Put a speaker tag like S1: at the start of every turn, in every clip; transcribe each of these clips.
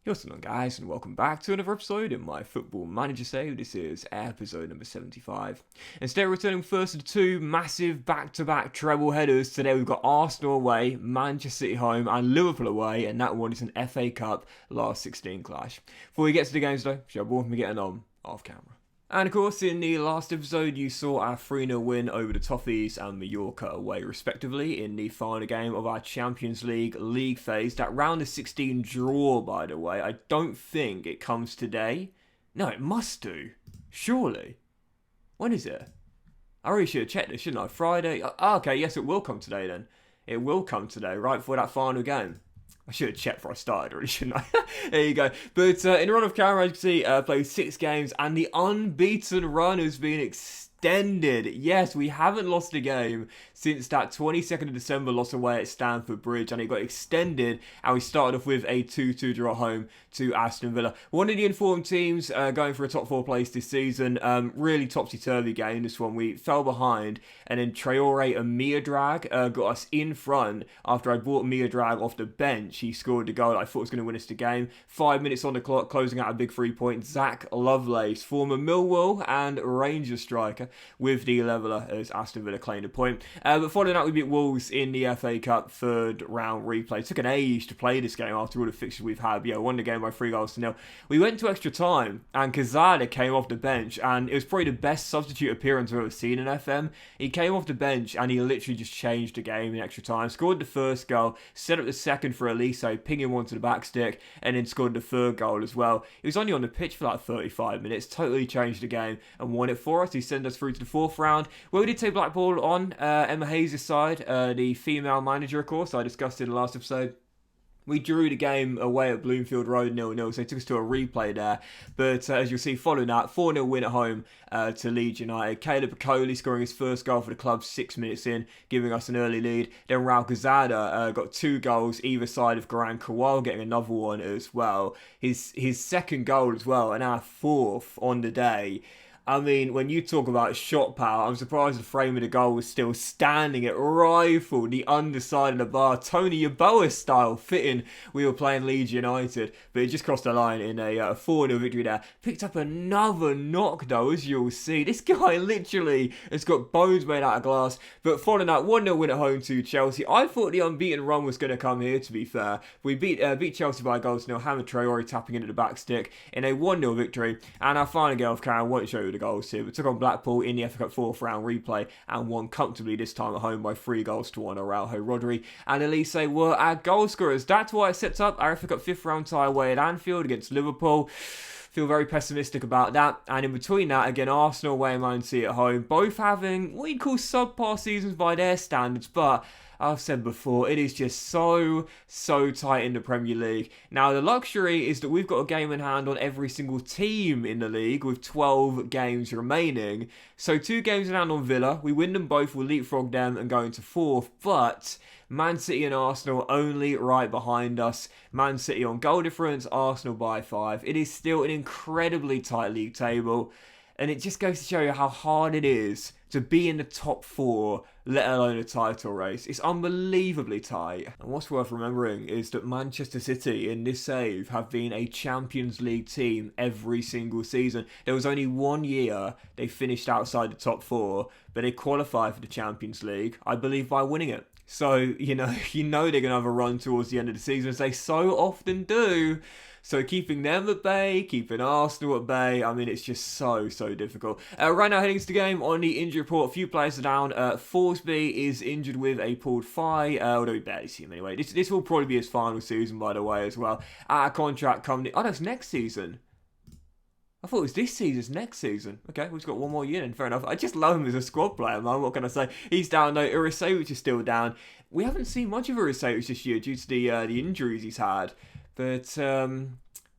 S1: What's going on, guys, and welcome back to another episode in my Football Manager save. This is episode number 75. And today we're returning first to two massive back-to-back treble headers. Today we've got Arsenal away, Manchester City home, and Liverpool away, and that one is an FA Cup last 16 clash. Before we get to the games though, shall we getting on off camera? And of course, in the last episode, you saw our 3-0 win over the Toffees and Mallorca away, respectively, in the final game of our Champions League phase. That round of 16 draw, by the way, I don't think it comes today. No, it must do. Surely. When is it? I really should have checked this, shouldn't I? Friday? Okay, yes, it will come today then. It will come today, right before that final game. I should have checked before I started, really, shouldn't I? There you go. But in the run of camera, as you can see, played 6 games, and the unbeaten run has been extended. Yes, we haven't lost a game since that 22nd of December loss away at Stamford Bridge, and it got extended, and we started off with a 2-2 draw home to Aston Villa. One of the informed teams going for a top 4 place this season. Really topsy-turvy game, this one. We fell behind, and then Traore and Mia-Drag got us in front after I brought Mia-Drag off the bench. He scored the goal that I thought was going to win us the game. 5 minutes on the clock, closing out a big 3-point. Zach Lovelace, former Millwall and Rangers striker, with the leveller as Aston Villa claimed a point. But following that, we beat Wolves in the FA Cup third round replay. It took an age to play this game after all the fixtures we've had. But yeah, won the game by 3-0. We went to extra time, and Kazada came off the bench, and it was probably the best substitute appearance I've ever seen in FM. He came off the bench, and he literally just changed the game in extra time. Scored the first goal, set up the second for Elise, pinging one to the back stick, and then scored the third goal as well. He was only on the pitch for like 35 minutes, totally changed the game, and won it for us. He sent us through to the 4th round, where we did take Blackpool on Emma Hayes' side, the female manager, of course, I discussed in the last episode. We drew the game away at Bloomfield Road 0-0, so it took us to a replay there. But as you'll see, following that, 4-0 win at home to Leeds United. Caleb Piccoli scoring his first goal for the club 6 minutes in, giving us an early lead. Then Raul Quezada got 2 goals either side of Garan Kowal, getting another one as well. His second goal as well, and our 4th on the day. I mean, when you talk about shot power, I'm surprised the frame of the goal was still standing. It rifled the underside of the bar, Tony Yeboah style, fitting we were playing Leeds United. But it just crossed the line in a 4-0 victory there. Picked up another knock though, as you'll see. This guy literally has got bones made out of glass. But following that 1-0 win at home to Chelsea, I thought the unbeaten run was going to come here, to be fair. We beat Chelsea by a goal to nil. Hamid Traore tapping into the back stick in a 1-0 victory. And our final game of Karen won't show you the goals here, but took on Blackpool in the FA Cup 4th round replay and won comfortably this time at home by 3-1. Araujo, Rodri and Elise were our goal scorers. That's why it sets up our FA Cup 5th round tie away at Anfield against Liverpool. Feel very pessimistic about that. And in between that, again, Arsenal away and Man City at home, both having what you'd call subpar seasons by their standards, but I've said before, it is just so tight in the Premier League. Now, the luxury is that we've got a game in hand on every single team in the league with 12 games remaining. So 2 games in hand on Villa. We win them both, we'll leapfrog them and go into 4th. But Man City and Arsenal only right behind us. Man City on goal difference, Arsenal by 5. It is still an incredibly tight league table. And it just goes to show you how hard it is to be in the top 4, let alone a title race. It's unbelievably tight. And what's worth remembering is that Manchester City in this save have been a Champions League team every single season. There was only 1 year they finished outside the top 4, but they qualified for the Champions League, I believe, by winning it. So, you know they're going to have a run towards the end of the season, as they so often do. So keeping them at bay, keeping Arsenal at bay, I mean, it's just so difficult. Right now, heading into the game on the injury report, a few players are down. Forsby is injured with a pulled thigh, although we barely see him anyway. This will probably be his final season, by the way, as well. Our contract coming... Oh, no, it's next season. I thought it was this season's next season. Okay, we've got 1 more year then, fair enough. I just love him as a squad player, man. What can I say? He's down though. Urisevic is still down. We haven't seen much of Urisevic this year due to the injuries he's had. But,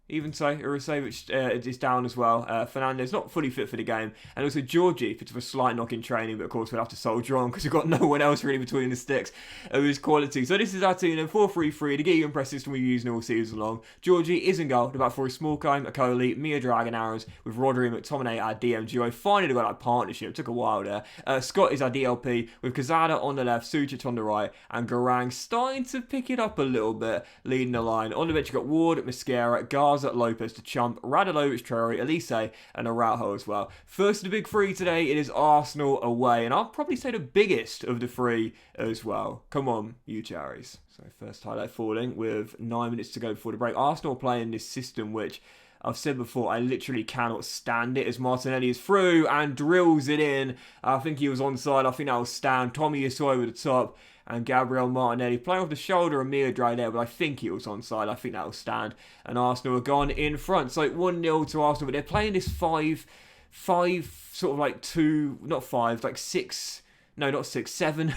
S1: Even so, Urisevic is down as well. Fernandez not fully fit for the game. And also Georgie, bit of a slight knock in training, but of course we'll have to soldier on because we've got no one else really between the sticks of his quality. So this is our team then, 4-3-3, the Giga Press system we're using all season long. Georgie is in goal, the back four is Smallcombe, Akoli, Mia Dragon Arrows, with Rodri and McTominay our DMGO. Finally got that partnership, took a while there. Scott is our DLP, with Kazada on the left, Sucic on the right, and Garang starting to pick it up a little bit, leading the line. On the bench you've got Ward, Mascara, Garza, Lopez to Chump, Radulovic, Traore, Elise, and Araujo as well. First of the big three today, it is Arsenal away, and I'll probably say the biggest of the three as well. Come on, you cherries. So first highlight falling with 9 minutes to go before the break. Arsenal playing this system which I've said before, I literally cannot stand it, as Martinelli is through and drills it in. I think he was onside. I think that was stand. Tommy is over the top. And Gabriel Martinelli playing off the shoulder of Mia Dry there, but I think he was onside. I think that will stand. And Arsenal are gone in front. So 1-0 to Arsenal, but they're playing this 5 sort of like 2, not 5, like 6. No, not 6, 7.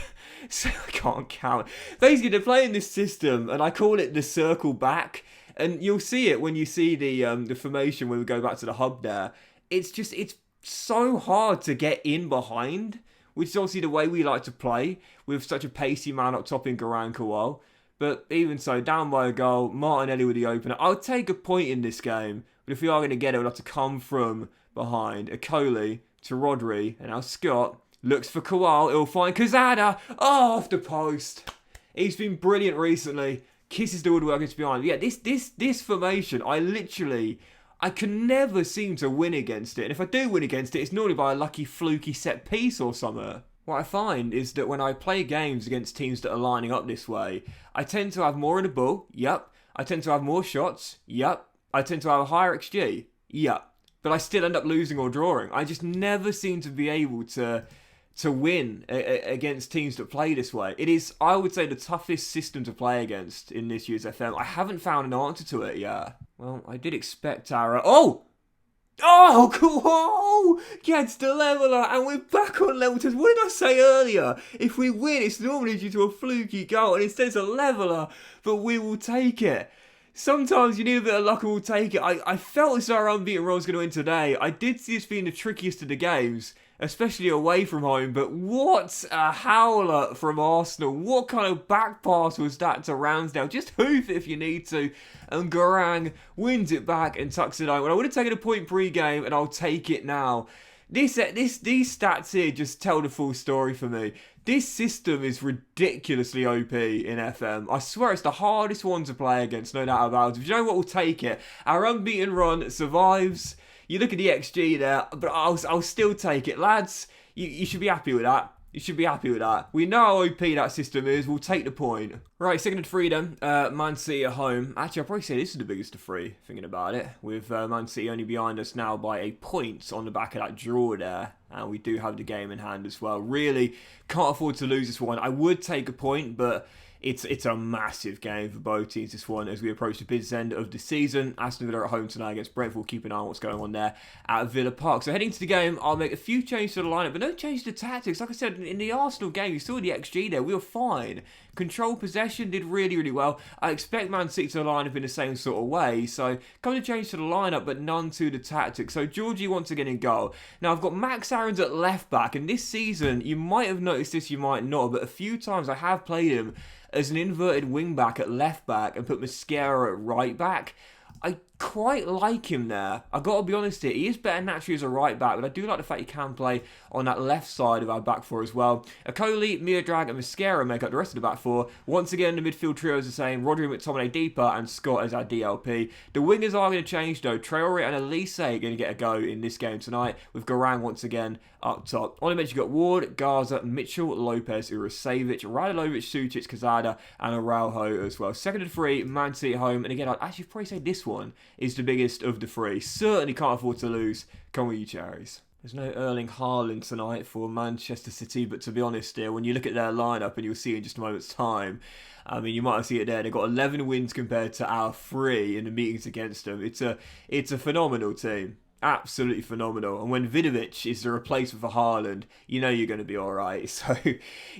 S1: So I can't count. Basically, they're playing this system, and I call it the circle back. And you'll see it when you see the formation when we go back to the hub there. It's so hard to get in behind, which is obviously the way we like to play, with such a pacey man up top in Garang Kowal. But even so, down by a goal, Martinelli with the opener. I'll take a point in this game, but if we are going to get it, we'll have to come from behind. Akoli to Rodri, and now Scott looks for Kowal. He'll find Kazada. Oh, off the post. He's been brilliant recently. Kisses the woodwork it's behind. Yeah, this formation, I can never seem to win against it. And if I do win against it, it's normally by a lucky fluky set piece or something. What I find is that when I play games against teams that are lining up this way, I tend to have more in the ball. Yep. I tend to have more shots. Yep. I tend to have a higher XG. Yep. But I still end up losing or drawing. I just never seem to be able to win against teams that play this way. It is, I would say, the toughest system to play against in this year's FM. I haven't found an answer to it yet. Well, I did expect our... Oh, cool! Gets the leveller, and we're back on level 2. What did I say earlier? If we win, it's normally due to a fluky goal, and instead it's a leveller, but we will take it. Sometimes you need a bit of luck and we'll take it. I felt as though our unbeaten run was going to win today. I did see this being the trickiest of the games, especially away from home, but what a howler from Arsenal. What kind of back pass was that to Ramsdale? Just hoof it if you need to. And Garang wins it back and tucks it out. Well, I would have taken a point pre-game, and I'll take it now. These stats here just tell the full story for me. This system is ridiculously OP in FM. I swear it's the hardest one to play against, no doubt about it. But you know what will take it? Our unbeaten run survives. You look at the XG there, but I'll still take it. Lads, you should be happy with that. You should be happy with that. We know how OP that system is. We'll take the point. Right, second of three then. Man City at home. Actually, I'll probably say this is the biggest of three, thinking about it. With Man City only behind us now by a point on the back of that draw there. And we do have the game in hand as well. Really can't afford to lose this one. I would take a point, but it's a massive game for both teams, this one, as we approach the business end of the season. Aston Villa at home tonight against Brentford. Keep an eye on what's going on there at Villa Park. So heading to the game, I'll make a few changes to the lineup, but no change to tactics. Like I said, in the Arsenal game, you saw the XG there. We were fine. Control possession did really, really well. I expect Man City to line up in the same sort of way. So, couple of changes to the lineup, but none to the tactics. So, Georgie once again in goal. Now, I've got Max Aarons at left back. And this season, you might have noticed this, you might not. But a few times I have played him as an inverted wing back at left back and put Mascara at right back. I quite like him there. I've got to be honest here. He is better naturally as a right back, but I do like the fact he can play on that left side of our back four as well. Akoli, Mia-Drag and Mascara make up the rest of the back four. Once again, the midfield trio is the same. Rodri, McTominay deeper and Scott as our DLP. The wingers are going to change though. Traore and Elise are going to get a go in this game tonight with Garang once again up top. On the bench, you've got Ward, Garza, Mitchell, Lopez, Urasevic, Radulovic, Sucic, Kazada and Araujo as well. Second of three, Man City at home. And again, I'd actually probably say this one is the biggest of the three. Certainly can't afford to lose. Come with you, cherries. There's no Erling Haaland tonight for Manchester City, but to be honest here, when you look at their lineup, and you'll see in just a moment's time, I mean, you might see it there. They've got 11 wins compared to our 3 in the meetings against them. It's a phenomenal team. Absolutely phenomenal. And when Vidovic is the replacement for Haaland, you know you're going to be alright. So,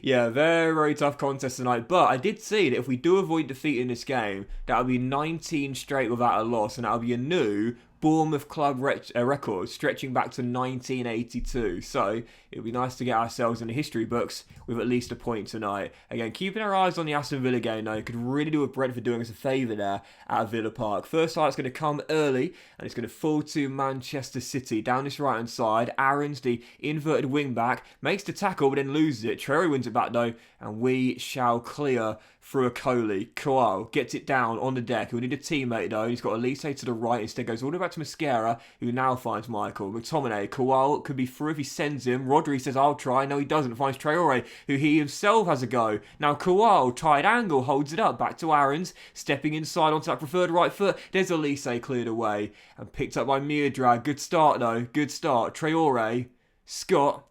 S1: yeah, very, very tough contest tonight. But I did see that if we do avoid defeat in this game, that'll be 19 straight without a loss. And that'll be a new Bournemouth club record stretching back to 1982. So it'll be nice to get ourselves in the history books with at least a point tonight. Again, keeping our eyes on the Aston Villa game now. Could really do with Brentford doing us a favour there at Villa Park. First light's going to come early and it's going to fall to Manchester City. Down this right hand side, Aarons, the inverted wing back, makes the tackle but then loses it. Traore wins it back though, and we shall clear through a Coley. Kowal gets it down on the deck. He'll need a teammate though. He's got Elise to the right. Instead goes all the way back to Mascara, who now finds Michael. McTominay. Kowal could be through if he sends him. Rodri says, I'll try. No, he doesn't. Finds Traore, who he himself has a go. Now Kowal, tight angle, holds it up. Back to Aarons. Stepping inside onto that preferred right foot. There's Elise cleared away. And picked up by Miodrag. Good start though. Good start. Traore. Scott.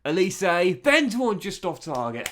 S1: Elise. Bends one just off target.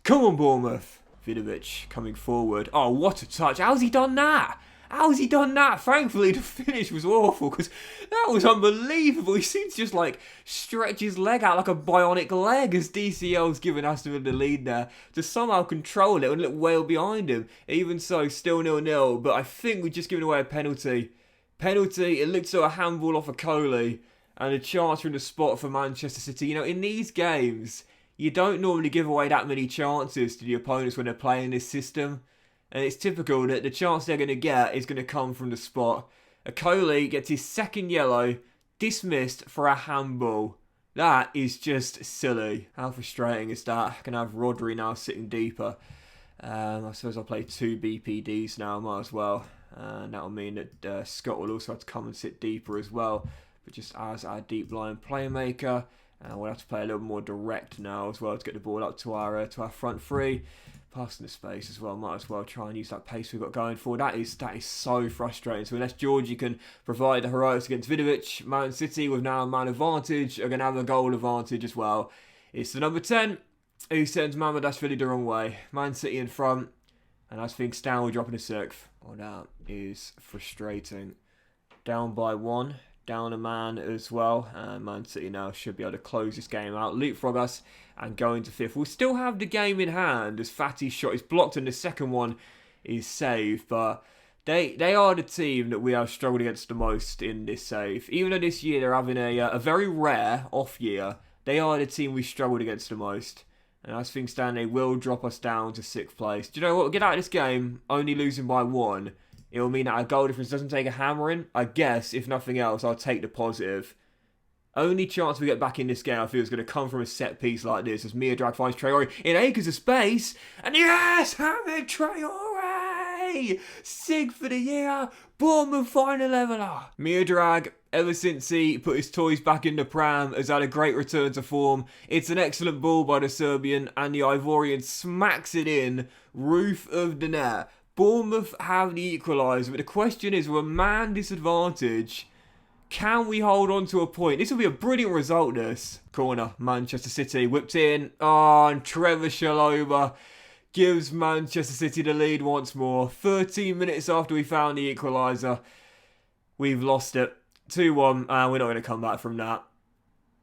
S1: Come on, Bournemouth. Vidovic coming forward. Oh, what a touch. How's he done that? How's he done that? Thankfully, the finish was awful because that was unbelievable. He seemed to just like stretch his leg out like a bionic leg as DCL's given Aston Villa the lead there to somehow control it and look well behind him. Even so, still 0-0, but I think we've just given away a penalty. It looked so a handball off a Coley and a chance from the spot for Manchester City. You know, in these games, you don't normally give away that many chances to the opponents when they're playing this system. And it's typical that the chance they're going to get is going to come from the spot. Coley gets his second yellow, dismissed for a handball. That is just silly. How frustrating is that? I can have Rodri now sitting deeper. I suppose I'll play 2 BPDs now, might as well. And that'll mean that Scott will also have to come and sit deeper as well. But just as our deep line playmaker. We'll have to play a little more direct now as well to get the ball up to our front three. Passing the space as well. Might as well try and use that pace we've got going forward. That is so frustrating. So unless Georgie can provide the heroics against Vidovic, Man City with now a man advantage are going to have a goal advantage as well. It's the number 10 who sends Mamadashvili the wrong way. Man City in front. And as things stand, we're dropping a 6th. Oh, that is frustrating. Down by 1. Down a man as well. And Man City now should be able to close this game out, leapfrog us, and go into 5th. We'll still have the game in hand as Fatty's shot is blocked and the second one is saved. But they are the team that we have struggled against the most in this save. Even though this year they're having a very rare off year, they are the team we struggled against the most. And as things stand, they will drop us down to 6th place. Do you know what? We'll get out of this game only losing by 1. It will mean that our goal difference doesn't take a hammering. I guess, if nothing else, I'll take the positive. Only chance we get back in this game, I feel, is going to come from a set piece like this. As Miodrag finds Traore in acres of space. And yes, Hamid Traore! Sig for the year. Bournemouth final leveller. Miodrag, ever since he put his toys back in the pram, has had a great return to form. It's an excellent ball by the Serbian. And the Ivorian smacks it in. Roof of the net. Bournemouth have the equaliser, but the question is, with a man disadvantage, can we hold on to a point? This will be a brilliant result, this. Corner, Manchester City, whipped in. Oh, and Trevor Chalobah gives Manchester City the lead once more. 13 minutes after we found the equaliser, we've lost it. 2-1, and we're not going to come back from that.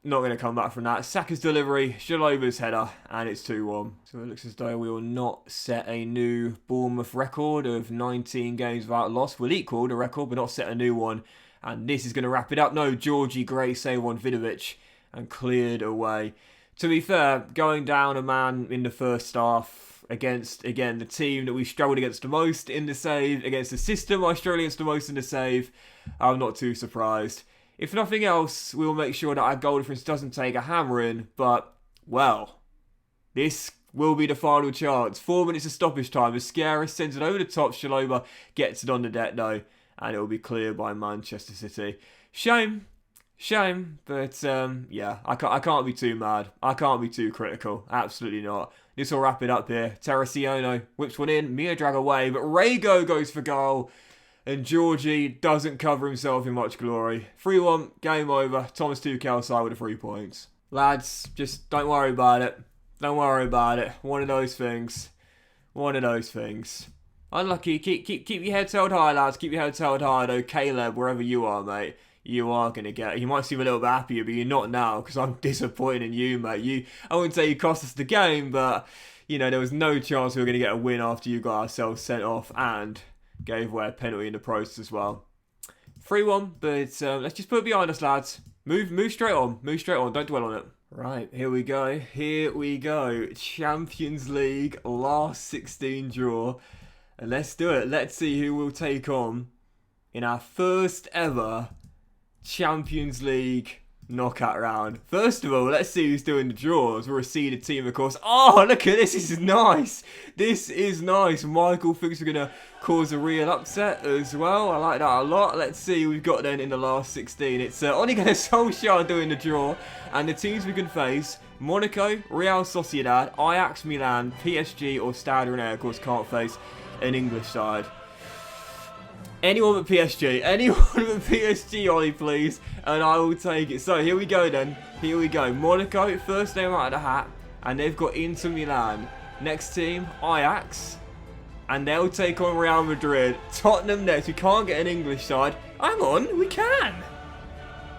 S1: Not going to come back from that. Saka's delivery, Chalobah's header, and it's 2-1. So it looks as though we will not set a new Bournemouth record of 19 games without loss. We'll equal the record, but not set a new one. And this is going to wrap it up. No, Georgie, great save on Vidovic, and cleared away. To be fair, going down a man in the first half against, again, the team that we struggled against the most in the save, against the system I struggled against the most in the save, I'm not too surprised. If nothing else, we'll make sure that our goal difference doesn't take a hammering, but, well, this will be the final chance. 4 minutes of stoppage time. Mascara sends it over the top. Chalobah gets it on the deck, though, and it will be cleared by Manchester City. Shame, but, yeah, I can't be too mad. I can't be too critical. Absolutely not. This will wrap it up here. Terraciano whips one in. Miodrag away, but Rago goes for goal. And Georgie doesn't cover himself in much glory. 3-1, game over. Thomas Tuchel side with the 3 points. Lads, just don't worry about it. Don't worry about it. One of those things. Unlucky. Keep your heads held high, lads. Keep your heads held high, though. Caleb, wherever you are, mate. you are going to get. You might seem a little bit happier, but you're not now, because I'm disappointed in you, mate. I wouldn't say you cost us the game, but, there was no chance we were going to get a win after you got ourselves sent off and gave away a penalty in the process as well. 3-1, but let's just put it behind us, lads. Move straight on. Move straight on. Don't dwell on it. Right, here we go. Here we go. Champions League last 16 draw. And let's do it. Let's see who we'll take on in our first ever Champions League knockout round. First of all, let's see who's doing the draws. We're a seeded team, of course. Oh, look at this. This is nice. This is nice. Michael thinks we're going to cause a real upset as well. I like that a lot. Let's see who we've got then in the last 16. It's Ole Gunnar Solskjaer doing the draw. And the teams we can face: Monaco, Real Sociedad, Ajax, Milan, PSG or Stade Rennais. Of course, can't face an English side. Anyone but PSG. Anyone but PSG, Ollie, please. And I will take it. So, here we go then. Here we go. Monaco, first name out of the hat. And they've got Inter Milan. Next team, Ajax. And they'll take on Real Madrid. Tottenham next. We can't get an English side. Hang on, we can.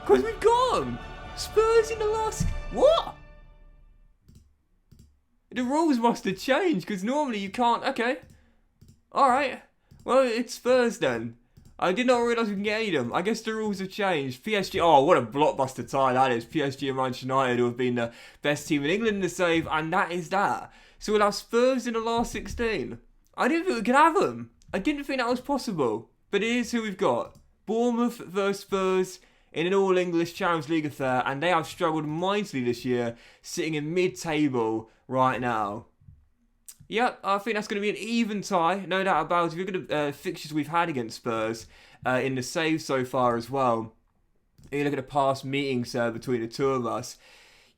S1: Because we've got them. Spurs in the last... What? The rules must have changed, because normally you can't... Okay. Alright. Well, it's Spurs then. I did not realise we can get any of them. I guess the rules have changed. PSG... Oh, what a blockbuster tie that is. PSG and Manchester United, who have been the best team in England in the save, and that is that. So we'll have Spurs in the last 16. I didn't think we could have them. I didn't think that was possible. But it is who we've got. Bournemouth versus Spurs in an all-English Champions League affair, and they have struggled mightily this year, sitting in mid-table right now. Yep, I think that's going to be an even tie, no doubt about it. If you look at the fixtures we've had against Spurs in the save so far as well, if you look at the past meetings between the two of us,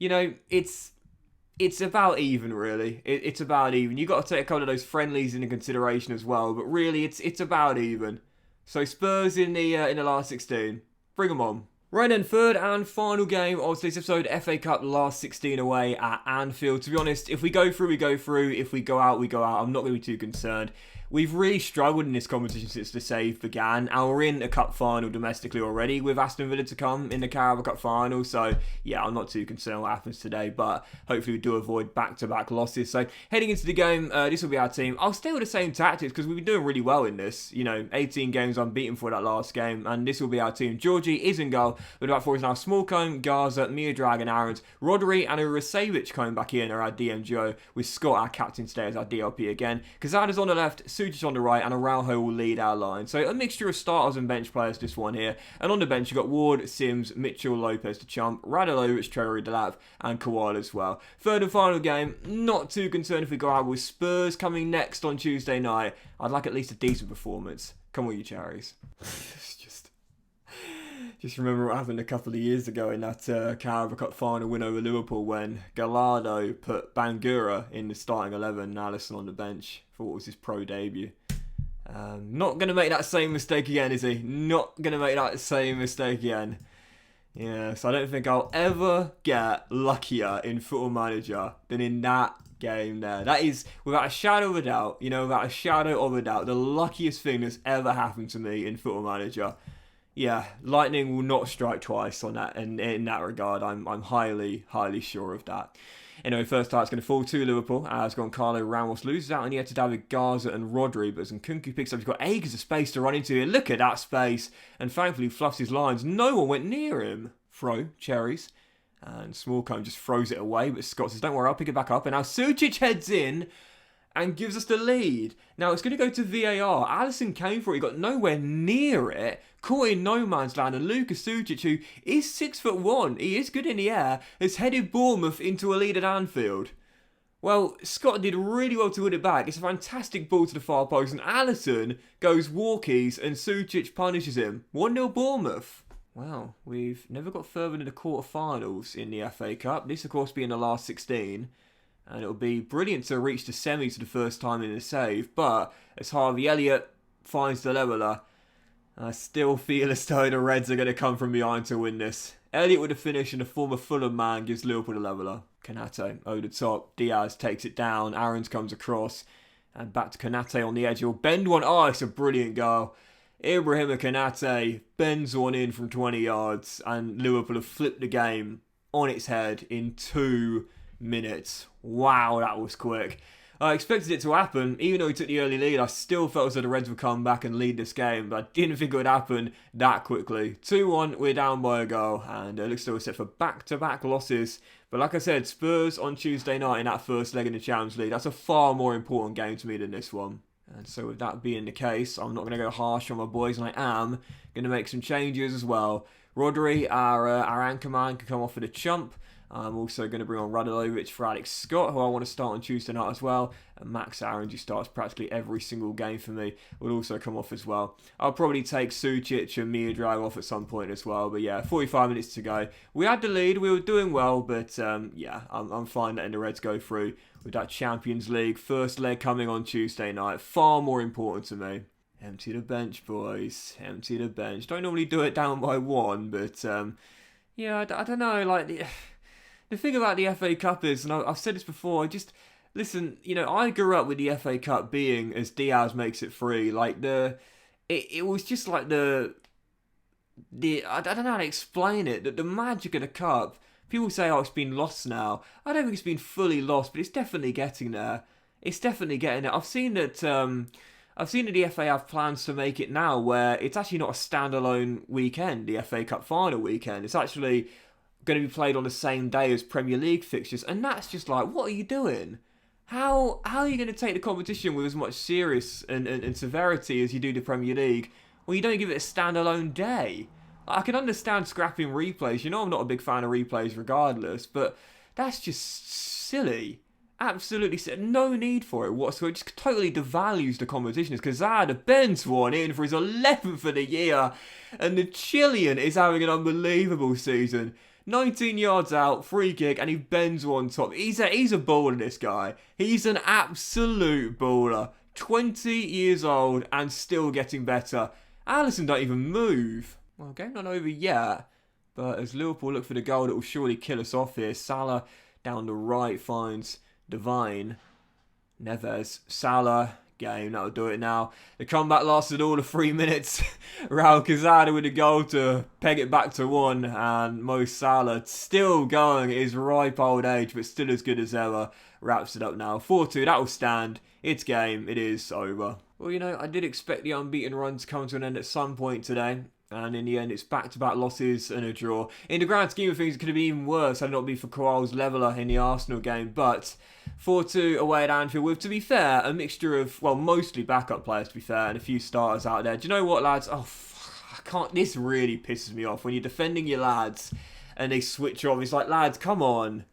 S1: it's about even, really. It's about even. You've got to take a couple of those friendlies into consideration as well, but really, it's about even. So Spurs in the last 16. Bring them on. Right then, third and final game of today's episode, FA Cup last 16 away at Anfield. To be honest, if we go through, we go through. If we go out, we go out. I'm not going to be too concerned. We've really struggled in this competition since the save began, and we're in a cup final domestically already with Aston Villa to come in the Carabao Cup final. So, yeah, I'm not too concerned what happens today, but hopefully we do avoid back-to-back losses. So, heading into the game, this will be our team. I'll stay with the same tactics because we've been doing really well in this. 18 games unbeaten for that last game, and this will be our team. Georgie is in goal, with about four is now Smallcombe, Garza, Mia Drag and Aarons, Rodri and Urasevic coming back in are our DM duo, with Scott, our captain, today as our DLP again. Kazada's on the left, Sujic on the right, and Araujo will lead our line. So a mixture of starters and bench players, this one here. And on the bench, you've got Ward, Sims, Mitchell, Lopez to chump, Radulovic, Treasury, Delav, and Kawhi as well. Third and final game, not too concerned if we go out with Spurs coming next on Tuesday night. I'd like at least a decent performance. Come on, you cherries. Just remember what happened a couple of years ago in that Carabao Cup final win over Liverpool when Gallardo put Bangura in the starting 11 and Alisson on the bench. Thought it was his pro debut. Not going to make that same mistake again, is he? Not going to make that same mistake again. Yeah, so I don't think I'll ever get luckier in Football Manager than in that game there. That is, without a shadow of a doubt, without a shadow of a doubt, the luckiest thing that's ever happened to me in Football Manager. Yeah, lightning will not strike twice on that, and in that regard, I'm highly, highly sure of that. Anyway, first time it's going to fall to Liverpool as Goncalo Ramos loses out, and he had to David Garza and Rodri, but as Nkunku picks up, he's got acres of space to run into here. Look at that space, and thankfully fluffs his lines. No one went near him. Throw, cherries, and Smallcombe just throws it away, but Scott says, don't worry, I'll pick it back up, and now Sujic heads in and gives us the lead. Now, it's going to go to VAR. Alisson came for it. He got nowhere near it. Caught in no man's land. And Lucas Sujic, who is 6'1", he is good in the air, has headed Bournemouth into a lead at Anfield. Well, Scott did really well to win it back. It's a fantastic ball to the far post. And Alisson goes walkies and Sujic punishes him. 1-0 Bournemouth. Wow, we've never got further than the quarterfinals in the FA Cup. This, of course, being the last 16. And it'll be brilliant to reach the semis for the first time in a save. But as Harvey Elliott finds the leveller, I still feel as though the Reds are going to come from behind to win this. Elliott with a finish and the former Fulham man gives Liverpool the leveller. Konate over the top. Diaz takes it down. Aarons comes across. And back to Konate on the edge. He'll bend one. Oh, it's a brilliant goal. Ibrahima Konate bends one in from 20 yards, and Liverpool have flipped the game on its head in 2 minutes. Wow, that was quick. I expected it to happen. Even though he took the early lead, I still felt as though the Reds would come back and lead this game, but I didn't think it would happen that quickly. 2-1, we're down by a goal, and it looks like we're set for back-to-back losses. But like I said, Spurs on Tuesday night in that first leg in the Champions League, that's a far more important game to me than this one. And so with that being the case, I'm not going to go harsh on my boys, and I am going to make some changes as well. Rodri, our anchor man, can come off with a chump. I'm also going to bring on Radolovic for Alex Scott, who I want to start on Tuesday night as well. And Max Aaron, who starts practically every single game for me, will also come off as well. I'll probably take Sucic and Mia off at some point as well. But yeah, 45 minutes to go. We had the lead, we were doing well, but yeah, I'm fine letting the Reds go through with that Champions League first leg coming on Tuesday night. Far more important to me. Empty the bench, boys. Empty the bench. Don't normally do it down by 1, but yeah, I don't know, like... The thing about the FA Cup is, and I've said this before, listen, you know, I grew up with the FA Cup being as Diaz makes it free. Like, it was just like I don't know how to explain it, the magic of the Cup. People say, oh, it's been lost now. I don't think it's been fully lost, but it's definitely getting there. It's definitely getting there. I've seen that the FA have plans to make it now where it's actually not a standalone weekend, the FA Cup final weekend. It's actually going to be played on the same day as Premier League fixtures, and that's just like, what are you doing? How are you going to take the competition with as much serious and severity as you do the Premier League when you don't give it a standalone day? I can understand scrapping replays. You know I'm not a big fan of replays regardless, but that's just silly. Absolutely silly. No need for it whatsoever. It just totally devalues the competition. It's Cazada bends one in for his 11th of the year, and the Chilean is having an unbelievable season. 19 yards out, free kick, and he bends one top. He's a baller, this guy. He's an absolute baller. 20 years old and still getting better. Alisson don't even move. Well, game not over yet, but as Liverpool look for the goal that will surely kill us off here, Salah down the right finds Divine. Neves, Salah, game, that'll do it now. The comeback lasted all of 3 minutes. Raul Quezada with a goal to peg it back to 1, and Mo Salah still going at his ripe old age, but still as good as ever. Wraps it up now. 4-2, that'll stand. It's game, it is over. Well, you know, I did expect the unbeaten run to come to an end at some point today, and in the end it's back-to-back losses and a draw. In the grand scheme of things, it could have been even worse had it not been for Koal's leveller in the Arsenal game, but 4-2 away at Anfield with, to be fair, a mixture of, well, mostly backup players, to be fair, and a few starters out there. Do you know what, lads? Oh, I can't, this really pisses me off when you're defending your lads and they switch off. It's like, lads, come on.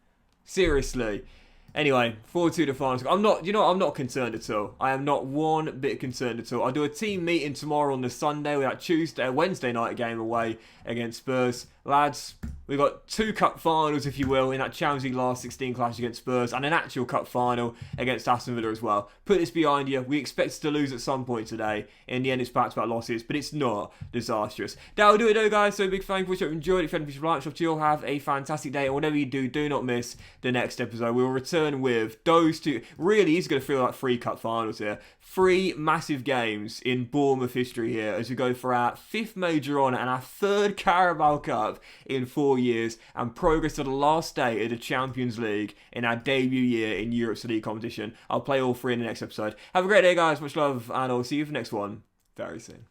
S1: Seriously. Anyway, 4-2 the final score. I'm not concerned at all. I am not one bit concerned at all. I'll do a team meeting tomorrow on the Sunday. We got Wednesday night game away against Spurs. Lads, we've got 2 cup finals, if you will, in that Champions League last 16 clash against Spurs, and an actual cup final against Aston Villa as well. Put this behind you. We expected to lose at some point today. In the end, it's back-to-back losses, but it's not disastrous. That'll do it though, guys. So big thank you for enjoyed it. If you haven't, like, hope you all have a fantastic day, and whatever you do, do not miss the next episode. We will return with those 2. Really, he's going to feel like 3 cup finals here. 3 massive games in Bournemouth history here as we go for our 5th major honour and our 3rd Carabao Cup in 4 years, and progress to the last day of the Champions League in our debut year in Europe's elite competition. I'll play all 3 in the next episode. Have a great day, guys. Much love, and I'll see you for the next one very soon.